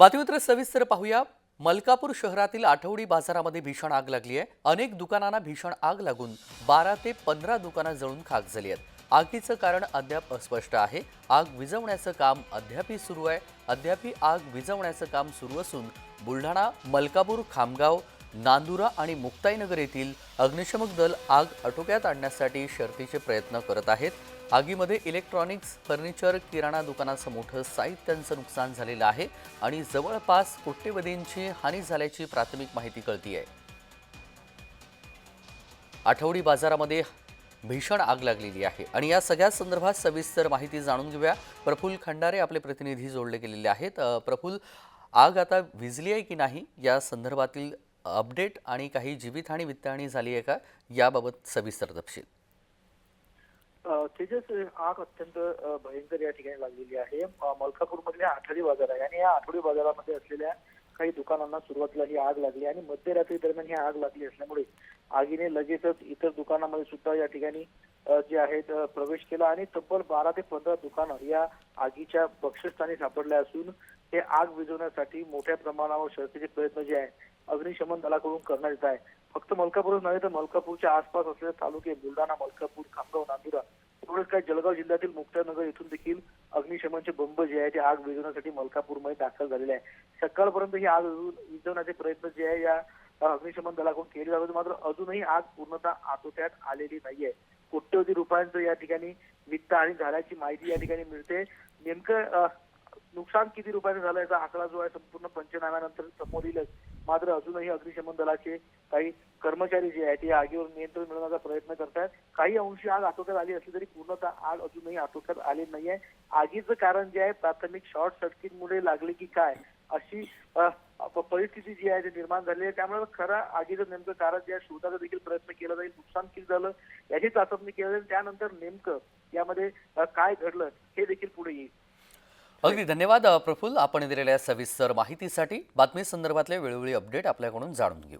बातमीपत्र सविस्तर पाहूया। मलकापूर शहरातील आठवडी बाजारामध्ये भीषण आग लागली आहे। अनेक दुकानांना भीषण आग लागून 12 ते 15 दुकानं जळून खाक झाली आहेत। आगीचं कारण अद्याप अस्पष्ट आहे। आग विझवण्याचं काम अद्याप आग विझवण्याचं काम सुरू असून बुलढाणा, मलकापूर, खामगाव, नांदुरा आणि मुक्ताईनगर येथील अग्निशमक दल आग आटोक्यात आणण्यासाठी शर्थीचे प्रयत्न करत आहेत। आगीमध्ये इलेक्ट्रॉनिक्स, फर्निचर, किराणा दुकानाचं मोठं साहित्याचं नुकसान झालेलं आहे आणि जवळपास कोट्यवधींची हानी झाल्याची प्राथमिक माहिती कळतीये। आठवडी बाजारामध्ये भीषण आग लागलेली आहे आणि या सगळ्या संदर्भात सविस्तर माहिती जाणून घेऊया। प्रफुल्ल खंडारे आपले प्रतिनिधी जोडले गेलेले आहेत। प्रफुल्ल, आग आता विझली आहे की नाही या संदर्भातील अपडेट आणि काही जीवितहानी वित्तहानी झाली आहे का याबाबत सविस्तर तपशील। तेजस, आग अत्यंत भयंकर या ठिकाणी लागलेली आहे। मलकापूर मधल्या आठवडी बाजार आहे आणि या आठवडी बाजारामध्ये असलेल्या काही दुकानांना सुरुवातीला ही आग लागली आणि मध्यरात्री दरम्यान ही आग लागली असल्यामुळे आगीने लगेचच इतर दुकानांमध्ये सुद्धा या ठिकाणी जे आहेत प्रवेश केला आणि तब्बल 12 ते 15 दुकानं या आगीच्या बक्षस्थानी सापडल्या असून हे आग विझवण्यासाठी मोठ्या प्रमाणावर शर्थीचे प्रयत्न जे आहे अग्निशमन दलाकडून करण्यात येत आहे। फक्त मलकापूरच नव्हे तर मलकापूरच्या आसपास असलेले तालुके बुलढाणा, मलकापूर, खामगाव, नांदुरा एवढेच काय जळगाव जिल्ह्यातील मुक्ताईनगर इथून देखील अग्निशमनचे बंब जे आहे ते आग विझवण्यासाठी मलकापूरमध्ये दाखल झालेले आहे। सकाळपर्यंत ही आग विझवण्याचे प्रयत्न जे आहे या अग्निशमन दलाकडून केले जात होते, मात्र अजूनही आग पूर्णतः आटोक्यात आलेली नाहीये। कोट्यवधी रुपयांचं या ठिकाणी वित्तहानी झाल्याची माहिती या ठिकाणी मिळते। नेमकं नुकसान किती रुपयाचं झालं याचा आकडा जो आहे संपूर्ण पंचनाम्यानंतर समोर येईल, मात्र अजूनही अग्निशमन दलाचे काही कर्मचारी जे आहेत ते आगीवर नियंत्रण मिळवण्याचा प्रयत्न करतात। काही अंशी आग आटोक्यात आली असली तरी पूर्णतः आग अजूनही आटोक्यात आली नाहीये। आगीचं कारण जे आहे प्राथमिक शॉर्ट सर्किटमुळे लागले की काय अशी परिस्थिती जी आहे ती निर्माण झाली आहे। त्यामुळे खरं आगीचं नेमकं कारण जे आहे शोधायचा देखील प्रयत्न केला जाईल। नुकसान किती झालं याची चाचपणी केली जाईल, त्यानंतर नेमकं यामध्ये काय घडलं हे देखील पुढे येईल। अगदी धन्यवाद प्रफुल्ल, आपण दिलेल्या सविस्तर माहितीसाठी। बातमी संदर्भातले वेळोवेळी अपडेट आपल्याकडून जाणून घेऊ।